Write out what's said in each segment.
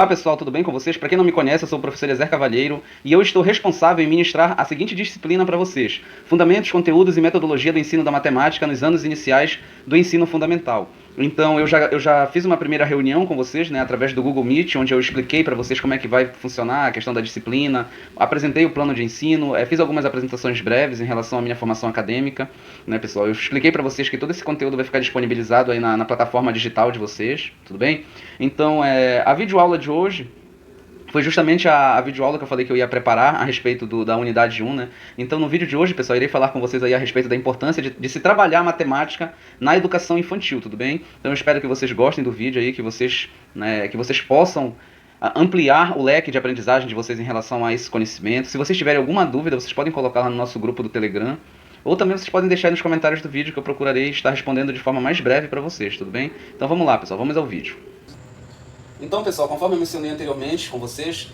Olá pessoal, tudo bem com vocês? Para quem não me conhece, eu sou o professor Ezer Cavalheiro e eu estou responsável em ministrar a seguinte disciplina para vocês: Fundamentos, Conteúdos e Metodologia do Ensino da Matemática nos anos iniciais do ensino fundamental. Então eu já fiz uma primeira reunião com vocês, né, através do Google Meet, onde eu expliquei para vocês como é que vai funcionar a questão da disciplina, apresentei o plano de ensino, fiz algumas apresentações breves em relação à minha formação acadêmica, né, pessoal. Eu expliquei para vocês que todo esse conteúdo vai ficar disponibilizado aí na plataforma digital de vocês, tudo bem? Então, a videoaula de hoje foi justamente a videoaula que eu falei que eu ia preparar a respeito da unidade 1, né? Então, no vídeo de hoje, pessoal, eu irei falar com vocês aí a respeito da importância de se trabalhar matemática na educação infantil, tudo bem? Então, eu espero que vocês gostem do vídeo aí, que vocês possam ampliar o leque de aprendizagem de vocês em relação a esse conhecimento. Se vocês tiverem alguma dúvida, vocês podem colocar lá no nosso grupo do Telegram, ou também vocês podem deixar aí nos comentários do vídeo que eu procurarei estar respondendo de forma mais breve para vocês, tudo bem? Então, vamos lá, pessoal, vamos ao vídeo. Então, pessoal, conforme eu mencionei anteriormente com vocês,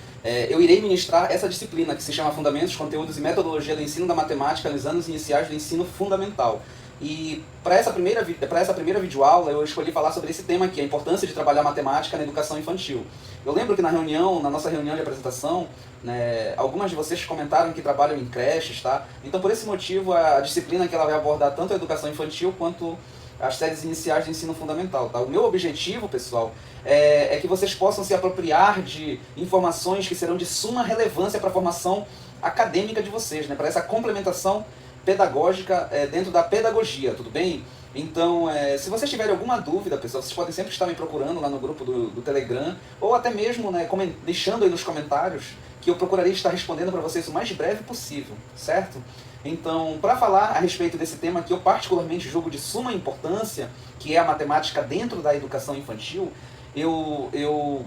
eu irei ministrar essa disciplina que se chama Fundamentos, Conteúdos e Metodologia do Ensino da Matemática nos anos iniciais do ensino fundamental. E para essa primeira videoaula eu escolhi falar sobre esse tema aqui, a importância de trabalhar matemática na educação infantil. Eu lembro que na nossa reunião de apresentação, né, algumas de vocês comentaram que trabalham em creches, tá? Então, por esse motivo, a disciplina que ela vai abordar tanto a educação infantil quanto as séries iniciais de ensino fundamental, tá? O meu objetivo, pessoal, é que vocês possam se apropriar de informações que serão de suma relevância para a formação acadêmica de vocês, né? Para essa complementação pedagógica dentro da pedagogia, tudo bem? Então, se vocês tiverem alguma dúvida, pessoal, vocês podem sempre estar me procurando lá no grupo do Telegram, ou até mesmo, né, deixando aí nos comentários, que eu procurarei estar respondendo para vocês o mais breve possível, certo? Então, para falar a respeito desse tema que eu particularmente julgo de suma importância, que é a matemática dentro da educação infantil, eu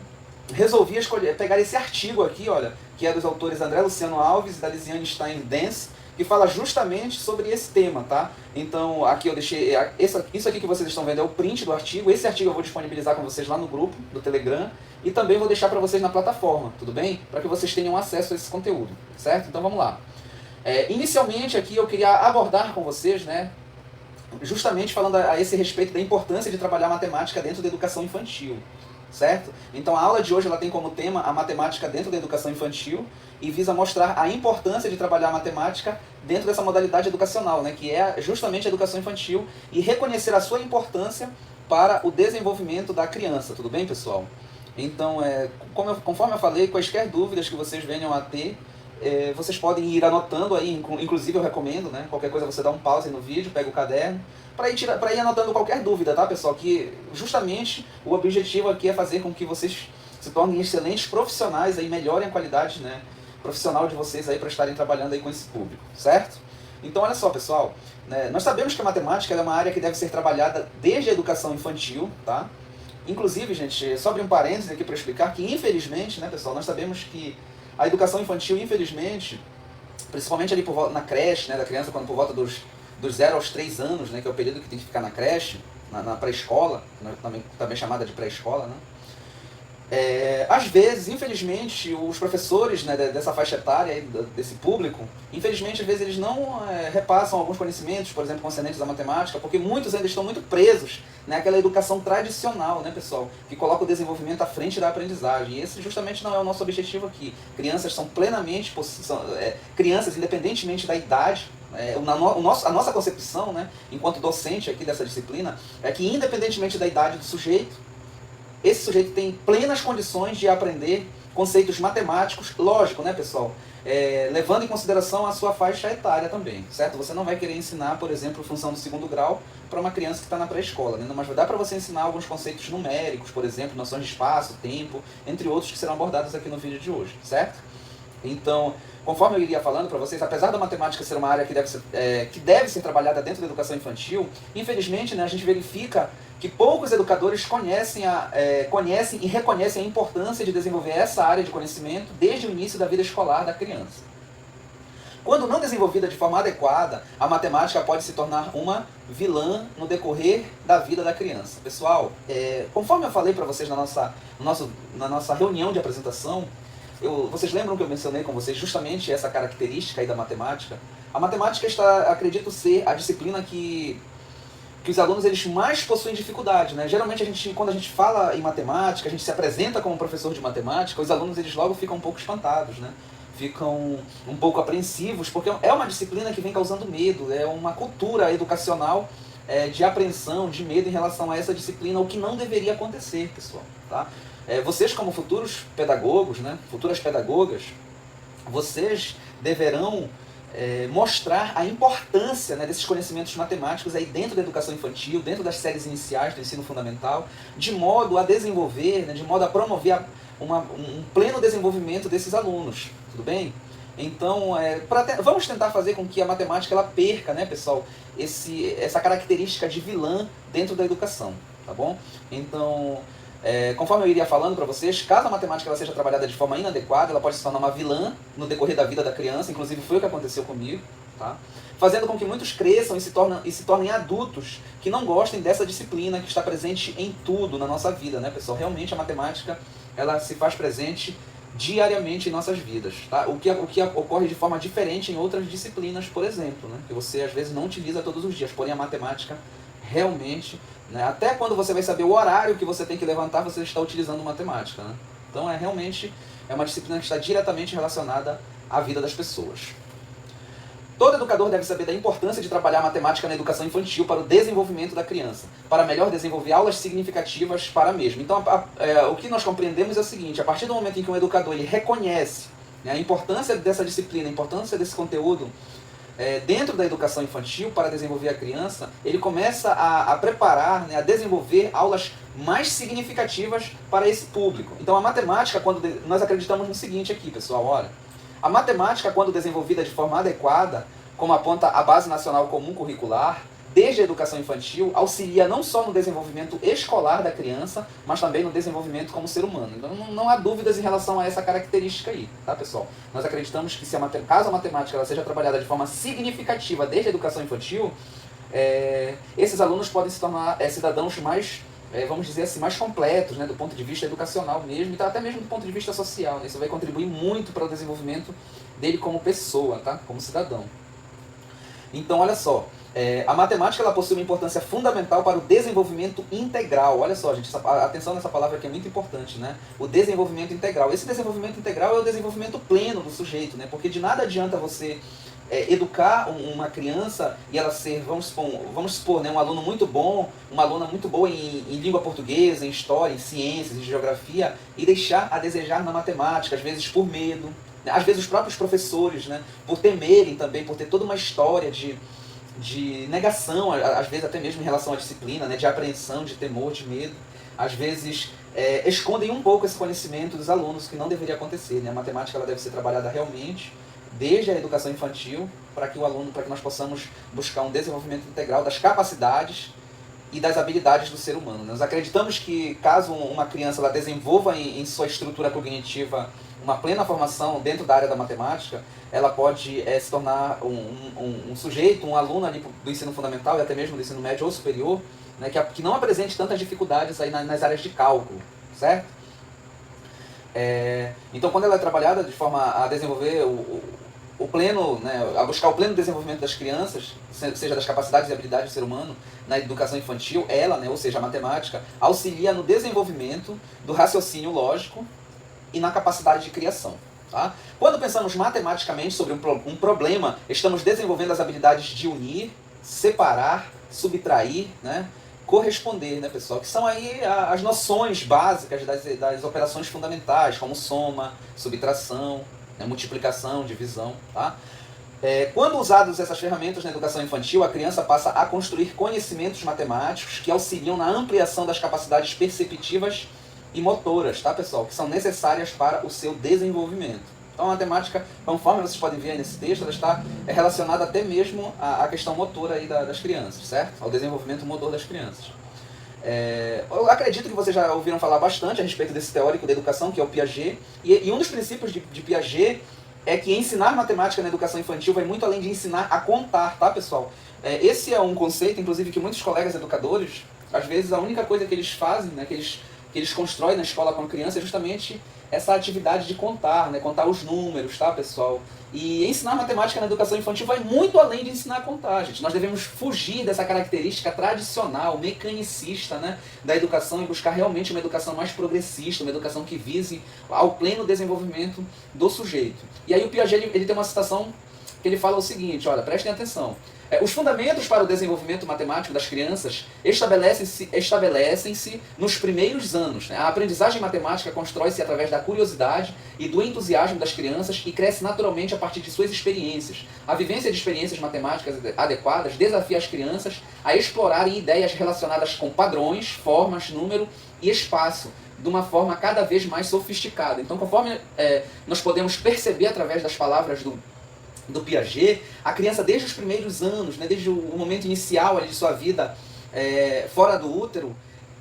resolvi pegar esse artigo aqui, olha, que é dos autores André Luciano Alves e da Lisiane Stein Dance, que fala justamente sobre esse tema, tá? Então, aqui eu deixei, isso aqui que vocês estão vendo é o print do artigo, esse artigo eu vou disponibilizar com vocês lá no grupo do Telegram, e também vou deixar para vocês na plataforma, tudo bem? Para que vocês tenham acesso a esse conteúdo, certo? Então vamos lá. Inicialmente aqui eu queria abordar com vocês, né, justamente falando a esse respeito da importância de trabalhar matemática dentro da educação infantil, certo? Então a aula de hoje ela tem como tema a matemática dentro da educação infantil e visa mostrar a importância de trabalhar a matemática dentro dessa modalidade educacional, né, que é justamente a educação infantil, e reconhecer a sua importância para o desenvolvimento da criança, tudo bem, pessoal? Então, conforme eu falei, quaisquer dúvidas que vocês venham a ter, vocês podem ir anotando aí, inclusive eu recomendo, né? Qualquer coisa você dá um pause no vídeo, pega o caderno, para ir anotando qualquer dúvida, tá, pessoal? Que justamente o objetivo aqui é fazer com que vocês se tornem excelentes profissionais, aí melhorem a qualidade, né, profissional de vocês aí para estarem trabalhando aí com esse público, certo? Então olha só, pessoal, né, nós sabemos que a matemática é uma área que deve ser trabalhada desde a educação infantil, tá? Inclusive, gente, só abrir um parênteses aqui para explicar que, infelizmente, né, pessoal, nós sabemos que a educação infantil, infelizmente, principalmente ali na creche, né, da criança, quando por volta dos 0 aos 3 anos, né, que é o período que tem que ficar na creche, na pré-escola, também chamada de pré-escola, né, às vezes, infelizmente, os professores, né, dessa faixa etária, aí, desse público, infelizmente, às vezes eles não repassam alguns conhecimentos, por exemplo, concernentes à matemática, porque muitos ainda estão muito presos, né, àquela educação tradicional, né, pessoal, que coloca o desenvolvimento à frente da aprendizagem. E esse justamente não é o nosso objetivo aqui. Crianças são plenamente, crianças independentemente da idade. A nossa concepção, né, enquanto docente aqui dessa disciplina, é que independentemente da idade do sujeito, esse sujeito tem plenas condições de aprender conceitos matemáticos, lógico, né, pessoal? Levando em consideração a sua faixa etária também, certo? Você não vai querer ensinar, por exemplo, função do segundo grau para uma criança que está na pré-escola, né? Mas vai dar para você ensinar alguns conceitos numéricos, por exemplo, noções de espaço, tempo, entre outros que serão abordados aqui no vídeo de hoje, certo? Então, conforme eu iria falando para vocês, apesar da matemática ser uma área que deve ser trabalhada dentro da educação infantil, infelizmente, né, a gente verifica que poucos educadores conhecem e reconhecem a importância de desenvolver essa área de conhecimento desde o início da vida escolar da criança. Quando não desenvolvida de forma adequada, a matemática pode se tornar uma vilã no decorrer da vida da criança. Pessoal, conforme eu falei para vocês na nossa reunião de apresentação, vocês lembram que eu mencionei com vocês justamente essa característica aí da matemática? A matemática acredito ser a disciplina que que os alunos eles mais possuem dificuldade, né? Geralmente quando a gente fala em matemática, a gente se apresenta como professor de matemática, os alunos eles logo ficam um pouco espantados, né? Ficam um pouco apreensivos, porque é uma disciplina que vem causando medo, é uma cultura educacional de apreensão, de medo em relação a essa disciplina, o que não deveria acontecer, pessoal, tá? Vocês como futuros pedagogos, né? Futuras pedagogas, vocês deverão mostrar a importância, né, desses conhecimentos matemáticos aí dentro da educação infantil, dentro das séries iniciais do ensino fundamental, de modo a desenvolver, né, de modo a promover um pleno desenvolvimento desses alunos, tudo bem? Então, vamos tentar fazer com que a matemática ela perca, né, pessoal, essa característica de vilã dentro da educação, tá bom? Então, conforme eu iria falando para vocês, caso a matemática ela seja trabalhada de forma inadequada, ela pode se tornar uma vilã no decorrer da vida da criança, inclusive foi o que aconteceu comigo, tá? Fazendo com que muitos cresçam e se tornem adultos que não gostem dessa disciplina que está presente em tudo na nossa vida, né, pessoal? Realmente a matemática ela se faz presente diariamente em nossas vidas, tá? O que ocorre de forma diferente em outras disciplinas, por exemplo, né? Que você às vezes não utiliza todos os dias, porém a matemática realmente, né? Até quando você vai saber o horário que você tem que levantar, você está utilizando matemática, né? Então realmente é uma disciplina que está diretamente relacionada à vida das pessoas. Todo educador deve saber da importância de trabalhar a matemática na educação infantil para o desenvolvimento da criança, para melhor desenvolver aulas significativas para a mesma. Então, o que nós compreendemos é o seguinte: a partir do momento em que um educador ele reconhece, né, a importância dessa disciplina, a importância desse conteúdo dentro da educação infantil para desenvolver a criança, ele começa a preparar, né, a desenvolver aulas mais significativas para esse público. Então, a matemática, nós acreditamos no seguinte aqui, pessoal, olha. A matemática, quando desenvolvida de forma adequada, como aponta a Base Nacional Comum Curricular, desde a educação infantil, auxilia não só no desenvolvimento escolar da criança, mas também no desenvolvimento como ser humano. Então não há dúvidas em relação a essa característica aí, tá, pessoal? Nós acreditamos que caso a matemática ela seja trabalhada de forma significativa desde a educação infantil, esses alunos podem se tornar cidadãos mais, vamos dizer assim, mais completos, né, do ponto de vista educacional mesmo, e até mesmo do ponto de vista social, né? Isso vai contribuir muito para o desenvolvimento dele como pessoa, tá? Como cidadão. Então, olha só, a matemática ela possui uma importância fundamental para o desenvolvimento integral. Olha só, gente, atenção nessa palavra que é muito importante, né? O desenvolvimento integral. Esse desenvolvimento integral é o desenvolvimento pleno do sujeito, né? Porque de nada adianta você educar uma criança e ela ser, vamos supor, né, um aluno muito bom, uma aluna muito boa em língua portuguesa, em história, em ciências, em geografia, e deixar a desejar na matemática, às vezes por medo, né? Às vezes os próprios professores, né, por temerem também, por ter toda uma história de negação, às vezes até mesmo em relação à disciplina, né, de apreensão, de temor, de medo, às vezes escondem um pouco esse conhecimento dos alunos, que não deveria acontecer, né? A matemática ela deve ser trabalhada realmente desde a educação infantil, para que nós possamos buscar um desenvolvimento integral das capacidades e das habilidades do ser humano. Nós acreditamos que caso uma criança ela desenvolva em sua estrutura cognitiva uma plena formação dentro da área da matemática, ela pode se tornar um sujeito, um aluno ali do ensino fundamental e até mesmo do ensino médio ou superior, né, que não apresente tantas dificuldades aí nas áreas de cálculo, certo? Então, quando ela é trabalhada de forma a desenvolver o pleno, né, a buscar o pleno desenvolvimento das crianças, seja das capacidades e habilidades do ser humano, na educação infantil, ela, né, ou seja, a matemática, auxilia no desenvolvimento do raciocínio lógico e na capacidade de criação. Tá? Quando pensamos matematicamente sobre um problema, estamos desenvolvendo as habilidades de unir, separar, subtrair, né, corresponder, né, pessoal? Que são aí as noções básicas das operações fundamentais, como soma, subtração, né, multiplicação, divisão. Tá? Quando usadas essas ferramentas na educação infantil, a criança passa a construir conhecimentos matemáticos que auxiliam na ampliação das capacidades perceptivas e motoras, tá, pessoal? Que são necessárias para o seu desenvolvimento. Então a matemática, conforme vocês podem ver aí nesse texto, ela está relacionada até mesmo à questão motora aí das crianças, certo? Ao desenvolvimento motor das crianças. Eu acredito que vocês já ouviram falar bastante a respeito desse teórico da educação, que é o Piaget, e um dos princípios de Piaget é que ensinar matemática na educação infantil vai muito além de ensinar a contar, tá, pessoal? Esse é um conceito, inclusive, que muitos colegas educadores, às vezes a única coisa que eles fazem, né, que eles constroem na escola com a criança é justamente essa atividade de contar, né? Contar os números, tá, pessoal? E ensinar matemática na educação infantil vai muito além de ensinar a contar, gente. Nós devemos fugir dessa característica tradicional, mecanicista, né, da educação e buscar realmente uma educação mais progressista, uma educação que vise ao pleno desenvolvimento do sujeito. E aí o Piaget ele tem uma citação que ele fala o seguinte, olha, prestem atenção. Os fundamentos para o desenvolvimento matemático das crianças estabelecem-se nos primeiros anos. Né? A aprendizagem matemática constrói-se através da curiosidade e do entusiasmo das crianças e cresce naturalmente a partir de suas experiências. A vivência de experiências matemáticas adequadas desafia as crianças a explorarem ideias relacionadas com padrões, formas, número e espaço, de uma forma cada vez mais sofisticada. Então, conforme nós podemos perceber através das palavras do Piaget, a criança desde os primeiros anos, né, desde o momento inicial ali de sua vida fora do útero,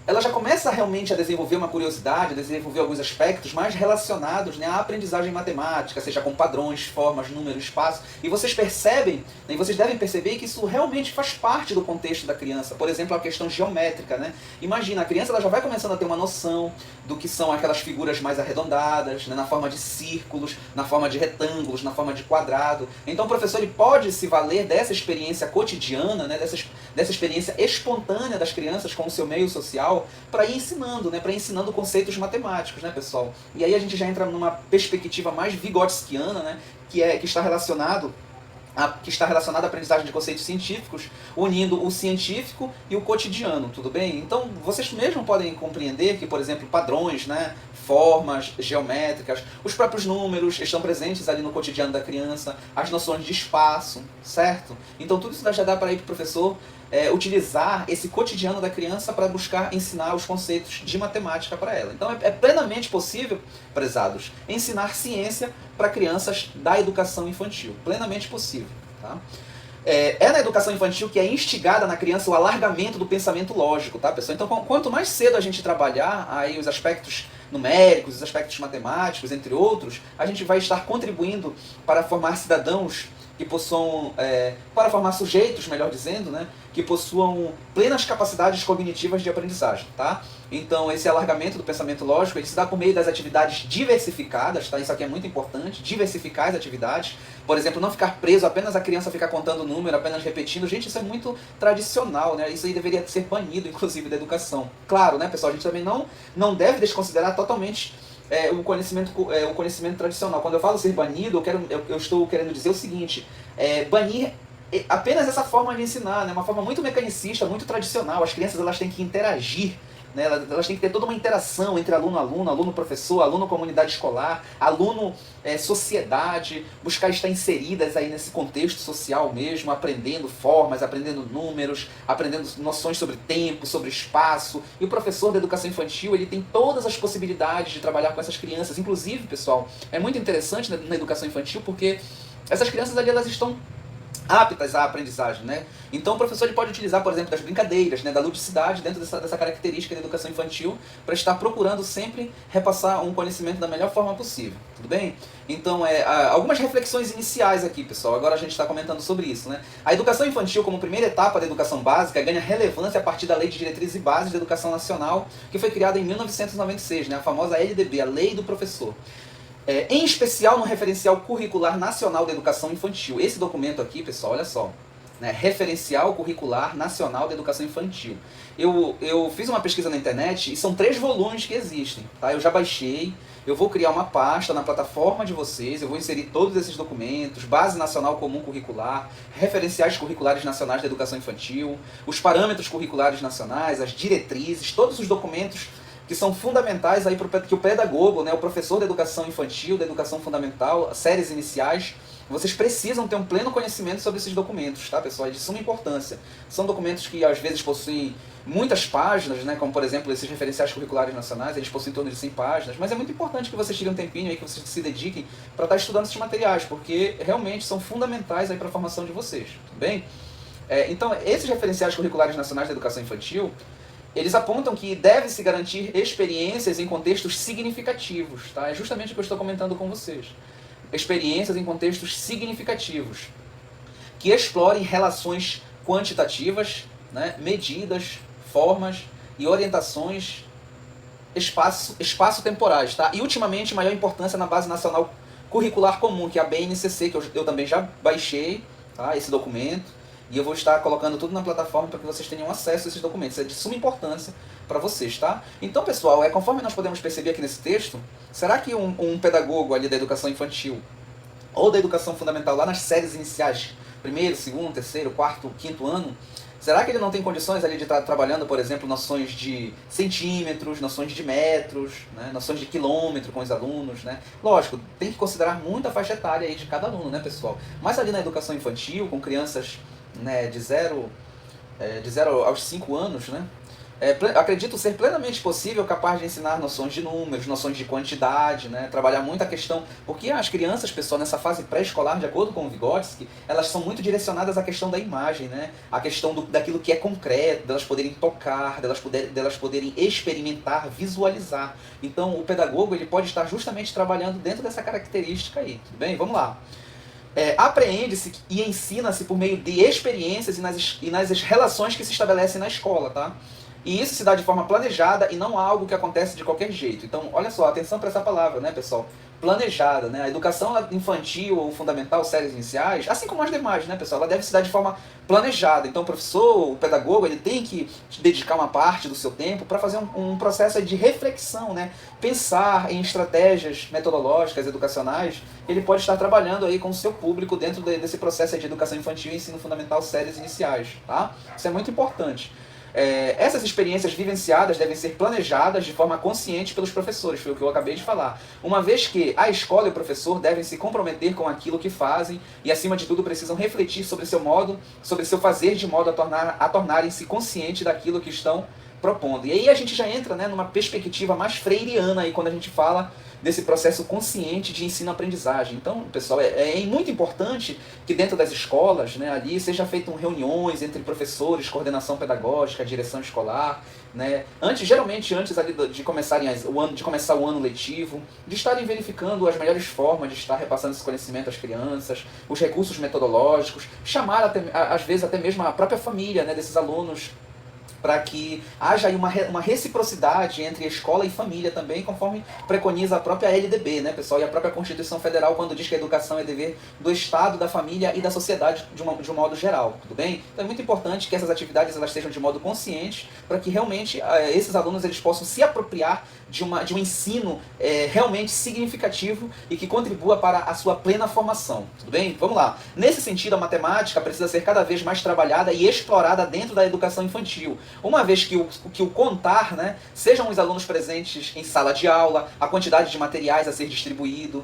ela já começa realmente a desenvolver uma curiosidade, a desenvolver alguns aspectos mais relacionados, né, à aprendizagem matemática, seja com padrões, formas, número, espaço. E vocês percebem, né, e vocês devem perceber que isso realmente faz parte do contexto da criança. Por exemplo, a questão geométrica. Né? Imagina, a criança ela já vai começando a ter uma noção do que são aquelas figuras mais arredondadas, né, na forma de círculos, na forma de retângulos, na forma de quadrado. Então o professor ele pode se valer dessa experiência cotidiana, né, dessa experiência espontânea das crianças com o seu meio social, para ir ensinando, né, para ir ensinando conceitos matemáticos, né, pessoal? E aí a gente já entra numa perspectiva mais vigotskiana, né, que está relacionado à aprendizagem de conceitos científicos, unindo o científico e o cotidiano, tudo bem? Então, vocês mesmos podem compreender que, por exemplo, padrões, né, formas geométricas, os próprios números estão presentes ali no cotidiano da criança, as noções de espaço, certo? Então, tudo isso já dá para ir para o professor utilizar esse cotidiano da criança para buscar ensinar os conceitos de matemática para ela. Então é plenamente possível, prezados, ensinar ciência para crianças da educação infantil. Plenamente possível. Tá? É na educação infantil que é instigada na criança o alargamento do pensamento lógico, tá, pessoal? Então quanto mais cedo a gente trabalhar aí os aspectos numéricos, os aspectos matemáticos, entre outros, a gente vai estar contribuindo para formar cidadãos que possuam, para formar sujeitos, melhor dizendo, né, que possuam plenas capacidades cognitivas de aprendizagem, tá? Então, esse alargamento do pensamento lógico, ele se dá por meio das atividades diversificadas, tá? Isso aqui é muito importante, diversificar as atividades. Por exemplo, não ficar preso apenas a criança ficar contando o número, apenas repetindo. Gente, isso é muito tradicional, né? Isso aí deveria ser banido, inclusive, da educação. Claro, né, pessoal? A gente também não deve desconsiderar totalmente o conhecimento tradicional. Quando eu falo ser banido, eu estou querendo dizer o seguinte, banir apenas essa forma de ensinar, né? Uma forma muito mecanicista, muito tradicional. As crianças elas têm que interagir, né? Elas têm que ter toda uma interação entre aluno-aluno, aluno-professor, aluno-comunidade escolar, aluno-sociedade, buscar estar inseridas aí nesse contexto social mesmo, aprendendo formas, aprendendo números, aprendendo noções sobre tempo, sobre espaço. E o professor da educação infantil, ele tem todas as possibilidades de trabalhar com essas crianças. Inclusive, pessoal, é muito interessante na educação infantil porque essas crianças ali elas estão aptas à aprendizagem, né? Então o professor ele pode utilizar, por exemplo, das brincadeiras, né, da ludicidade dentro dessa característica da educação infantil para estar procurando sempre repassar um conhecimento da melhor forma possível, tudo bem? Então, algumas reflexões iniciais aqui, pessoal, agora a gente está comentando sobre isso, né? A educação infantil como primeira etapa da educação básica ganha relevância a partir da Lei de Diretrizes e Bases da Educação Nacional, que foi criada em 1996, né, a famosa LDB, a Lei do Professor. Em especial no Referencial Curricular Nacional da Educação Infantil. Esse documento aqui, pessoal, olha só, né, Referencial Curricular Nacional da Educação Infantil. Eu fiz uma pesquisa na internet e são 3 volumes que existem, tá? Eu já baixei, eu vou criar uma pasta na plataforma de vocês, eu vou inserir todos esses documentos, Base Nacional Comum Curricular, Referenciais Curriculares Nacionais da Educação Infantil, os Parâmetros Curriculares Nacionais, as diretrizes, todos os documentos que são fundamentais aí que o pedagogo, né, o professor da educação infantil, da educação fundamental, séries iniciais, vocês precisam ter um pleno conhecimento sobre esses documentos, tá, pessoal? É de suma importância. São documentos que às vezes possuem muitas páginas, né, como por exemplo esses referenciais curriculares nacionais, eles possuem em torno de 100 páginas, mas é muito importante que vocês tirem um tempinho aí, que vocês se dediquem para estar estudando esses materiais, porque realmente são fundamentais aí para a formação de vocês, tudo bem? Então, esses referenciais curriculares nacionais da educação infantil, eles apontam que deve-se garantir experiências em contextos significativos, tá? É justamente o que eu estou comentando com vocês. Experiências em contextos significativos, que explorem relações quantitativas, né, medidas, formas e orientações espaço-temporais, tá? E ultimamente maior importância na Base Nacional Curricular Comum, que é a BNCC, que eu também já baixei, tá? Esse documento, e eu vou estar colocando tudo na plataforma para que vocês tenham acesso a esses documentos. É de suma importância para vocês, tá? Então, pessoal, conforme nós podemos perceber aqui nesse texto, será que um pedagogo ali da educação infantil ou da educação fundamental lá nas séries iniciais, primeiro, segundo, terceiro, quarto, quinto ano, será que ele não tem condições ali de estar trabalhando, por exemplo, noções de centímetros, noções de metros, né, noções de quilômetro com os alunos, né? Lógico, tem que considerar muito a faixa etária aí de cada aluno, né, pessoal? Mas ali na educação infantil, com crianças, né, de 0 aos 5 anos, né? Acredito ser plenamente possível, capaz de ensinar noções de números, noções de quantidade, né? Trabalhar muito a questão, porque as crianças, pessoal, nessa fase pré-escolar, de acordo com o Vygotsky, elas são muito direcionadas à questão da imagem, né? A questão daquilo que é concreto, delas poderem tocar, delas poderem experimentar, visualizar. Então, o pedagogo ele pode estar justamente trabalhando dentro dessa característica aí, tudo bem? Vamos lá. Apreende-se e ensina-se por meio de experiências e nas relações que se estabelecem na escola, tá? E isso se dá de forma planejada e não algo que acontece de qualquer jeito. Então, olha só, atenção para essa palavra, né, pessoal? Planejada, né? A educação infantil ou fundamental, séries iniciais, assim como as demais, né, pessoal? Ela deve se dar de forma planejada. Então, o professor, o pedagogo, ele tem que dedicar uma parte do seu tempo para fazer um processo de reflexão, né? Pensar em estratégias metodológicas, educacionais. Ele pode estar trabalhando aí com o seu público dentro desse processo de educação infantil e ensino fundamental, séries iniciais, tá? Isso é muito importante. Essas experiências vivenciadas devem ser planejadas de forma consciente pelos professores, foi o que eu acabei de falar. Uma vez que a escola e o professor devem se comprometer com aquilo que fazem e, acima de tudo, precisam refletir sobre seu fazer de modo a tornarem-se conscientes daquilo que estão propondo. E aí a gente já entra, né, numa perspectiva mais freiriana aí, quando a gente fala desse processo consciente de ensino-aprendizagem. Então, pessoal, é muito importante que dentro das escolas, né, ali sejam feitas reuniões entre professores, coordenação pedagógica, direção escolar, né, geralmente antes ali de começar o ano letivo, de estarem verificando as melhores formas de estar repassando esse conhecimento às crianças, os recursos metodológicos, chamar às vezes até mesmo a própria família, né, desses alunos, para que haja aí uma reciprocidade entre escola e família também, conforme preconiza a própria LDB, né, pessoal, e a própria Constituição Federal, quando diz que a educação é dever do Estado, da família e da sociedade de um modo geral, tudo bem? Então é muito importante que essas atividades elas sejam de modo consciente, para que realmente esses alunos eles possam se apropriar de um ensino realmente significativo e que contribua para a sua plena formação, tudo bem? Vamos lá. Nesse sentido, a matemática precisa ser cada vez mais trabalhada e explorada dentro da educação infantil, uma vez que o contar, né, sejam os alunos presentes em sala de aula, a quantidade de materiais a ser distribuído,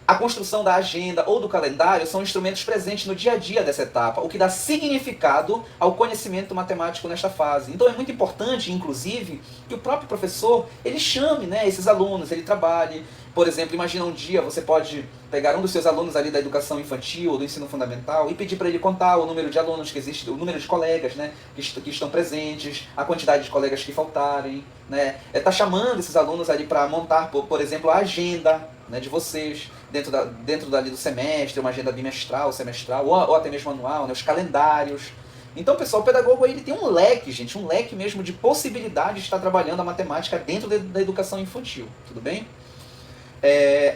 a construção da agenda ou do calendário são instrumentos presentes no dia a dia dessa etapa, o que dá significado ao conhecimento matemático nesta fase. Então é muito importante, inclusive, que o próprio professor ele chame, né, esses alunos, ele trabalhe. Por exemplo, imagina um dia você pode pegar um dos seus alunos ali da educação infantil ou do ensino fundamental e pedir para ele contar o número de alunos que existe, o número de colegas, né, que estão presentes, a quantidade de colegas que faltarem, né. Tá chamando esses alunos ali para montar, por exemplo, a agenda, né, de vocês dentro dali do semestre, uma agenda bimestral, semestral ou até mesmo anual, né, os calendários. Então, pessoal, o pedagogo ele tem um leque, gente, um leque mesmo de possibilidade de estar trabalhando a matemática dentro da educação infantil, tudo bem?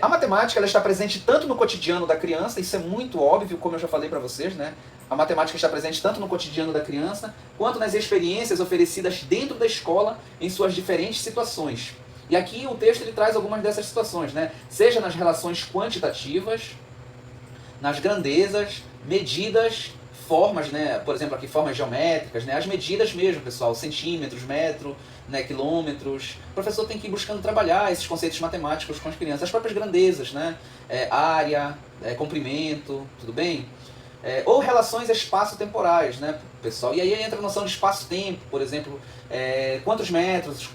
A matemática ela está presente tanto no cotidiano da criança, isso é muito óbvio, como eu já falei para vocês, né? A matemática está presente tanto no cotidiano da criança, quanto nas experiências oferecidas dentro da escola em suas diferentes situações. E aqui o texto ele traz algumas dessas situações, né? Seja nas relações quantitativas, nas grandezas, medidas, formas, né? Por exemplo, aqui formas geométricas, né? As medidas mesmo, pessoal, centímetros, metro, né? Quilômetros. O professor tem que ir buscando trabalhar esses conceitos matemáticos com as crianças, as próprias grandezas, né? Área, comprimento, tudo bem? Ou relações espaço-temporais, né, pessoal? E aí entra a noção de espaço-tempo, por exemplo, quantos metros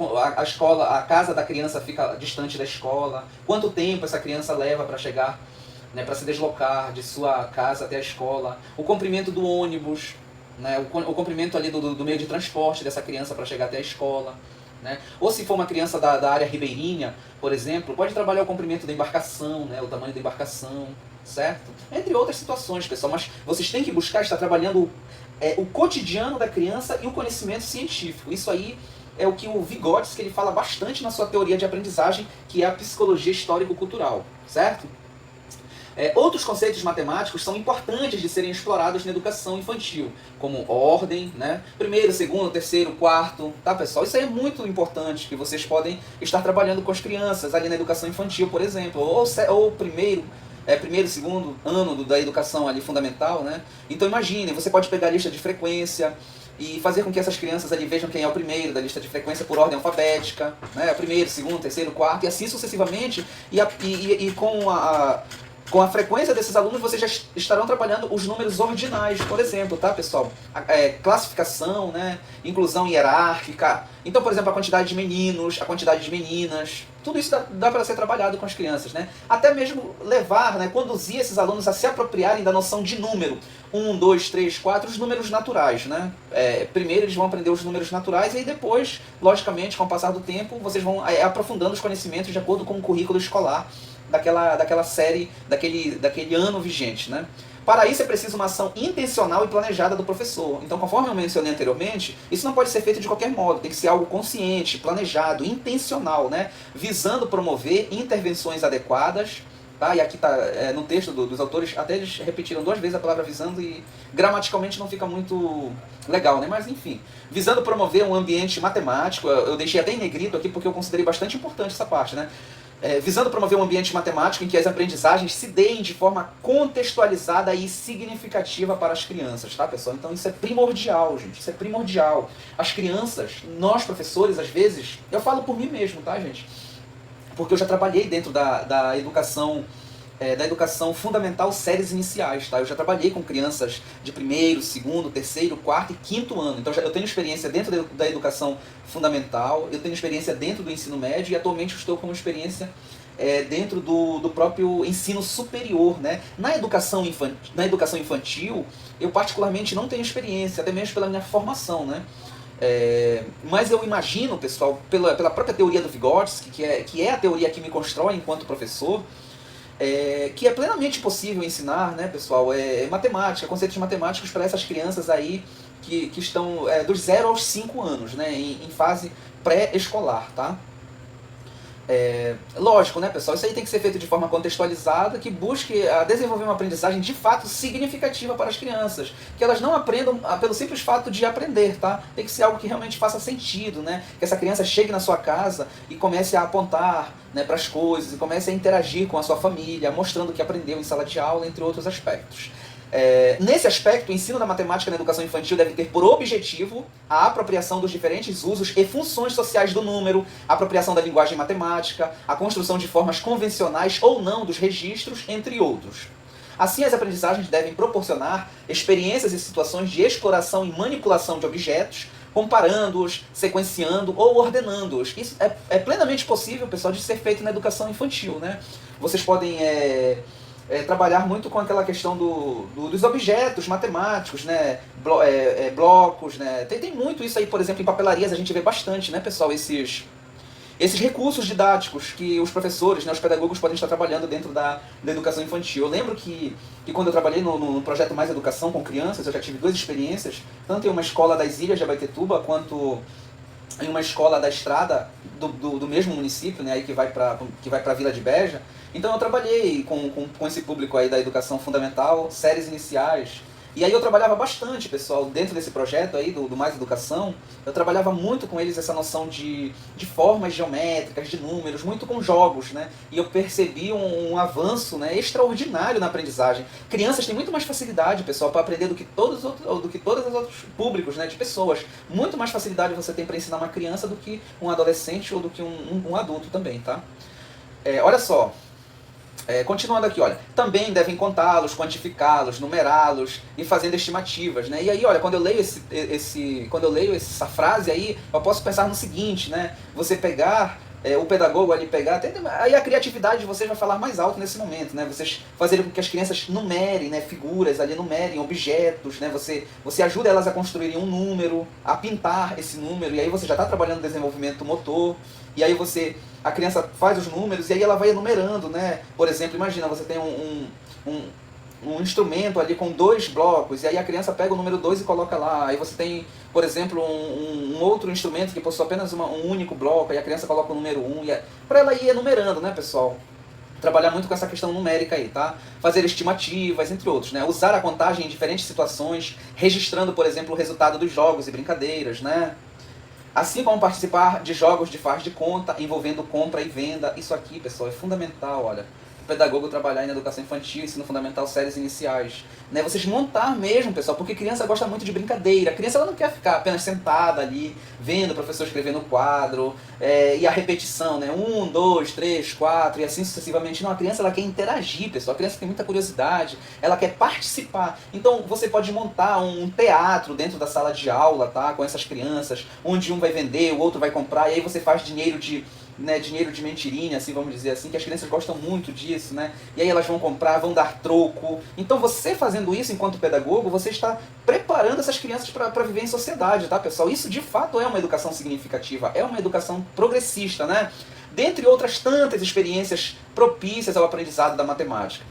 a casa da criança fica distante da escola, quanto tempo essa criança leva para chegar, né, para se deslocar de sua casa até a escola, o comprimento do ônibus, né, o comprimento ali do meio de transporte dessa criança para chegar até a escola, né? Ou se for uma criança da área ribeirinha, por exemplo, pode trabalhar o comprimento da embarcação, né, o tamanho da embarcação, certo? Entre outras situações, pessoal, mas vocês têm que buscar estar trabalhando o cotidiano da criança e o conhecimento científico. Isso aí é o que o Vygotsky ele fala bastante na sua teoria de aprendizagem, que é a psicologia histórico-cultural, certo? Outros conceitos matemáticos são importantes de serem explorados na educação infantil, como ordem, né? Primeiro, segundo, terceiro, quarto, tá, pessoal? Isso aí é muito importante, que vocês podem estar trabalhando com as crianças ali na educação infantil, por exemplo, ou primeiro, segundo ano da educação ali fundamental, né? Então imagine, você pode pegar a lista de frequência e fazer com que essas crianças ali vejam quem é o primeiro da lista de frequência por ordem alfabética, né? Primeiro, segundo, terceiro, quarto, e assim sucessivamente, e com a frequência desses alunos, vocês já estarão trabalhando os números ordinais, por exemplo, tá, pessoal? Classificação, né? Inclusão hierárquica. Então, por exemplo, a quantidade de meninos, a quantidade de meninas. Tudo isso dá para ser trabalhado com as crianças, né? Até mesmo levar, né, conduzir esses alunos a se apropriarem da noção de número. 1, 2, 3, 4, os números naturais, né? Primeiro eles vão aprender os números naturais e aí depois, logicamente, com o passar do tempo, vocês vão aprofundando os conhecimentos de acordo com o currículo escolar daquela série, daquele ano vigente, né? Para isso é preciso uma ação intencional e planejada do professor. Então, conforme eu mencionei anteriormente, isso não pode ser feito de qualquer modo, tem que ser algo consciente, planejado, intencional, né? Visando promover intervenções adequadas, tá? E aqui está no texto dos autores, até eles repetiram 2 vezes a palavra visando e gramaticalmente não fica muito legal, né? Mas enfim, visando promover um ambiente matemático, eu deixei até em negrito aqui porque eu considerei bastante importante essa parte, né? Visando promover um ambiente matemático em que as aprendizagens se deem de forma contextualizada e significativa para as crianças, tá, pessoal? Então isso é primordial, gente, isso é primordial. As crianças, nós professores, às vezes, eu falo por mim mesmo, tá, gente? Porque eu já trabalhei dentro da educação fundamental, séries iniciais, tá? Eu já trabalhei com crianças de primeiro, segundo, terceiro, quarto e quinto ano. Então eu tenho experiência dentro da educação fundamental, eu tenho experiência dentro do ensino médio e atualmente estou com experiência dentro do próprio ensino superior, né? Na educação infantil, eu particularmente não tenho experiência, até mesmo pela minha formação, né? Mas eu imagino, pessoal, pela própria teoria do Vygotsky, que é a teoria que me constrói enquanto professor, que é plenamente possível ensinar, né, pessoal, matemática, conceitos matemáticos para essas crianças aí que estão dos 0 aos 5 anos, né, em fase pré-escolar, tá? Lógico, né, pessoal, isso aí tem que ser feito de forma contextualizada, que busque desenvolver uma aprendizagem de fato significativa para as crianças, que elas não aprendam pelo simples fato de aprender, tá? Tem que ser algo que realmente faça sentido, né? Que essa criança chegue na sua casa e comece a apontar, né, para as coisas, e comece a interagir com a sua família, mostrando que aprendeu em sala de aula, entre outros aspectos. Nesse aspecto, o ensino da matemática na educação infantil deve ter por objetivo a apropriação dos diferentes usos e funções sociais do número, a apropriação da linguagem matemática, a construção de formas convencionais ou não dos registros, entre outros. Assim, as aprendizagens devem proporcionar experiências e situações de exploração e manipulação de objetos, comparando-os, sequenciando ou ordenando-os. Isso é plenamente possível, pessoal, de ser feito na educação infantil, né? Vocês podem trabalhar muito com aquela questão dos objetos matemáticos, né? Blocos, né? Tem muito isso aí, por exemplo, em papelarias a gente vê bastante, né, pessoal, esses recursos didáticos que os professores, né, os pedagogos podem estar trabalhando dentro da educação infantil. Eu lembro que quando eu trabalhei no projeto Mais Educação com crianças, eu já tive 2 experiências, tanto em uma escola das Ilhas de Abaetetuba, quanto em uma escola da estrada do mesmo município, né, aí que vai para a Vila de Beja. Então eu trabalhei com esse público aí da educação fundamental, séries iniciais. E aí eu trabalhava bastante, pessoal, dentro desse projeto aí do Mais Educação, eu trabalhava muito com eles essa noção de formas geométricas, de números, muito com jogos, né? E eu percebi um avanço, né, extraordinário na aprendizagem. Crianças têm muito mais facilidade, pessoal, para aprender do que todos os outros públicos, né, de pessoas. Muito mais facilidade você tem para ensinar uma criança do que um adolescente ou do que um adulto também, tá? Olha só. Continuando aqui, olha, também devem contá-los, quantificá-los, numerá-los e fazendo estimativas, né? E aí, olha, quando eu leio essa frase aí, eu posso pensar no seguinte, né? Você pegar, o pedagogo ali pegar, aí a criatividade de vocês vai falar mais alto nesse momento, né? Vocês fazerem com que as crianças numerem, né, figuras ali, numerem objetos, né? Você ajuda elas a construírem um número, a pintar esse número, e aí você já está trabalhando no desenvolvimento motor, e aí a criança faz os números e aí ela vai enumerando, né? Por exemplo, imagina, você tem um instrumento ali com 2 blocos, e aí a criança pega o número 2 e coloca lá. Aí você tem, por exemplo, um outro instrumento que possui apenas um único bloco, aí a criança coloca o número 1, para ela ir enumerando, né, pessoal? Trabalhar muito com essa questão numérica aí, tá? Fazer estimativas, entre outros, né? Usar a contagem em diferentes situações, registrando, por exemplo, o resultado dos jogos e brincadeiras, né? Assim como participar de jogos de faz de conta, envolvendo compra e venda. Isso aqui, pessoal, é fundamental, olha. O pedagogo trabalhar em educação infantil, ensino fundamental, séries iniciais. Né? Vocês montar mesmo, pessoal, porque criança gosta muito de brincadeira. A criança ela não quer ficar apenas sentada ali, vendo o professor escrever no quadro, e a repetição, né? 1, 2, 3, 4, e assim sucessivamente. Não, a criança ela quer interagir, pessoal. A criança tem muita curiosidade, ela quer participar. Então você pode montar um teatro dentro da sala de aula, tá? Com essas crianças, onde um vai vender, o outro vai comprar, e aí você faz dinheiro de mentirinha, assim, vamos dizer assim, que as crianças gostam muito disso, né? E aí elas vão comprar, vão dar troco. Então você fazendo isso enquanto pedagogo, você está preparando essas crianças para viver em sociedade, tá, pessoal? Isso de fato é uma educação significativa, é uma educação progressista, né? Dentre outras tantas experiências propícias ao aprendizado da matemática.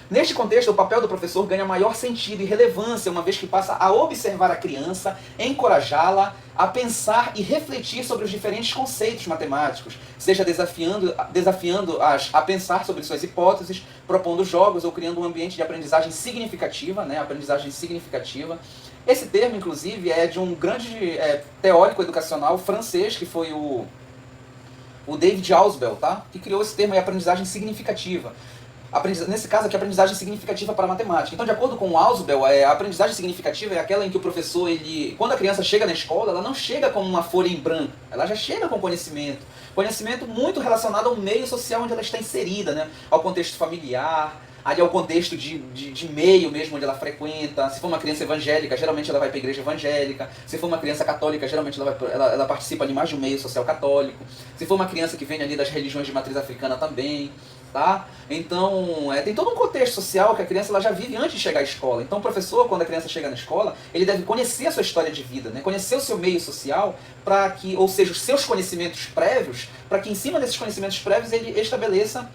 Neste contexto, o papel do professor ganha maior sentido e relevância, uma vez que passa a observar a criança, encorajá-la a pensar e refletir sobre os diferentes conceitos matemáticos, seja desafiando-as a pensar sobre suas hipóteses, propondo jogos ou criando um ambiente de aprendizagem significativa, né? Aprendizagem significativa. Esse termo, inclusive, é de um grande teórico educacional francês, que foi o David Ausubel, tá? Que criou esse termo de aprendizagem significativa. Nesse caso aqui, aprendizagem significativa para a matemática. Então, de acordo com o Ausubel, a aprendizagem significativa é aquela em que o professor, quando a criança chega na escola, ela não chega como uma folha em branco, ela já chega com conhecimento. Conhecimento muito relacionado ao meio social onde ela está inserida, né? Ao contexto familiar, ali ao contexto de meio mesmo onde ela frequenta. Se for uma criança evangélica, geralmente ela vai para a igreja evangélica. Se for uma criança católica, geralmente ela participa ali mais de um meio social católico. Se for uma criança que vem ali das religiões de matriz africana também. Tá? Então, tem todo um contexto social que a criança ela já vive antes de chegar à escola. Então, o professor, quando a criança chega na escola, ele deve conhecer a sua história de vida, né? Conhecer o seu meio social, ou seja, os seus conhecimentos prévios, para que em cima desses conhecimentos prévios ele estabeleça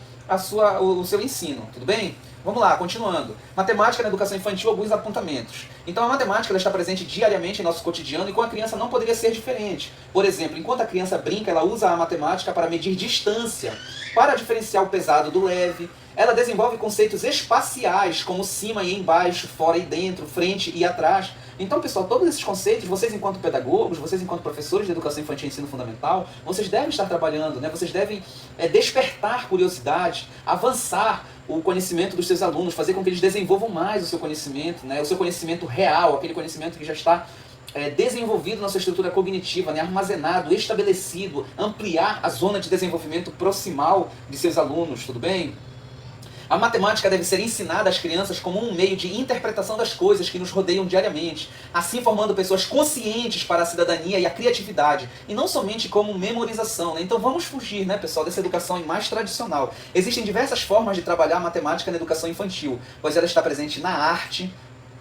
o seu ensino. Tudo bem? Vamos lá, continuando. Matemática na educação infantil, alguns apontamentos. Então a matemática ela está presente diariamente em nosso cotidiano e com a criança não poderia ser diferente. Por exemplo, enquanto a criança brinca, ela usa a matemática para medir distância, para diferenciar o pesado do leve. Ela desenvolve conceitos espaciais, como cima e embaixo, fora e dentro, frente e atrás. Então, pessoal, todos esses conceitos, vocês enquanto pedagogos, vocês enquanto professores de educação infantil e ensino fundamental, vocês devem estar trabalhando, né? Vocês devem despertar curiosidade, avançar o conhecimento dos seus alunos, fazer com que eles desenvolvam mais o seu conhecimento, né? O seu conhecimento real, aquele conhecimento que já está desenvolvido na sua estrutura cognitiva, né? Armazenado, estabelecido, ampliar a zona de desenvolvimento proximal de seus alunos, tudo bem? A matemática deve ser ensinada às crianças como um meio de interpretação das coisas que nos rodeiam diariamente, assim formando pessoas conscientes para a cidadania e a criatividade, e não somente como memorização, né? Então vamos fugir, né, pessoal, dessa educação mais tradicional. Existem diversas formas de trabalhar a matemática na educação infantil, pois ela está presente na arte,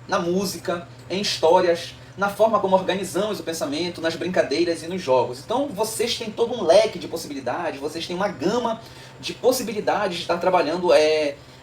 na música, em histórias, na forma como organizamos o pensamento, nas brincadeiras e nos jogos. Então vocês têm todo um leque de possibilidades, vocês têm uma gama de possibilidades de estar trabalhando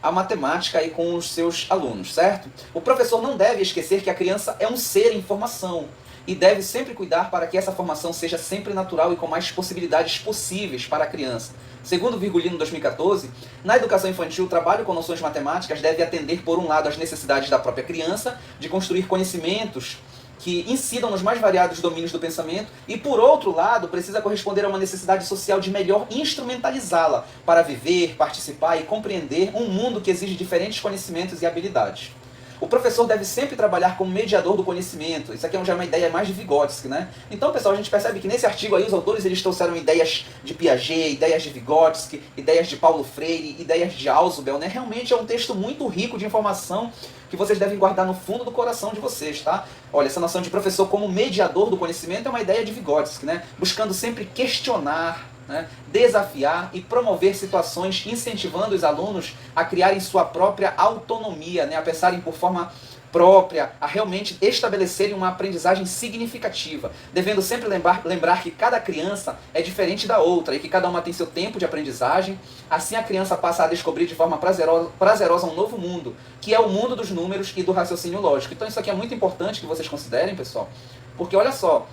a matemática aí com os seus alunos, certo? O professor não deve esquecer que a criança é um ser em formação e deve sempre cuidar para que essa formação seja sempre natural e com mais possibilidades possíveis para a criança. Segundo o Virgulino 2014, na educação infantil, o trabalho com noções matemáticas deve atender, por um lado, às necessidades da própria criança, de construir conhecimentos que incidam nos mais variados domínios do pensamento, e por outro lado, precisa corresponder a uma necessidade social de melhor instrumentalizá-la para viver, participar e compreender um mundo que exige diferentes conhecimentos e habilidades. O professor deve sempre trabalhar como mediador do conhecimento. Isso aqui já é uma ideia mais de Vygotsky, né? Então, pessoal, a gente percebe que nesse artigo aí os autores eles trouxeram ideias de Piaget, ideias de Vygotsky, ideias de Paulo Freire, ideias de Ausubel, né? Realmente é um texto muito rico de informação que vocês devem guardar no fundo do coração de vocês, tá? Olha, essa noção de professor como mediador do conhecimento é uma ideia de Vygotsky, né? Buscando sempre questionar, né? Desafiar e promover situações, incentivando os alunos a criarem sua própria autonomia, né? A pensarem por forma própria, a realmente estabelecerem uma aprendizagem significativa, devendo sempre lembrar que cada criança é diferente da outra e que cada uma tem seu tempo de aprendizagem. Assim a criança passa a descobrir de forma prazerosa um novo mundo, que é o mundo dos números e do raciocínio lógico. Então isso aqui é muito importante que vocês considerem, pessoal, porque olha só,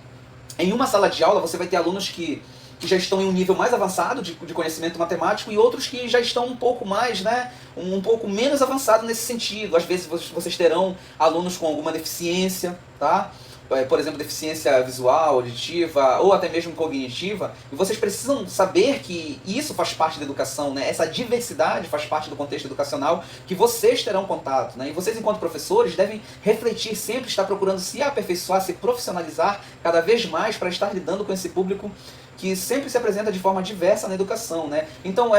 em uma sala de aula você vai ter alunos que já estão em um nível mais avançado de conhecimento matemático e outros que já estão um pouco mais, né, um pouco menos avançado nesse sentido. Às vezes vocês terão alunos com alguma deficiência, tá? Por exemplo, deficiência visual, auditiva ou até mesmo cognitiva, e vocês precisam saber que isso faz parte da educação, né? Essa diversidade faz parte do contexto educacional que vocês terão contato, né? E vocês, enquanto professores, devem refletir sempre, estar procurando se aperfeiçoar, se profissionalizar cada vez mais para estar lidando com esse público que sempre se apresenta de forma diversa na educação, né? Então,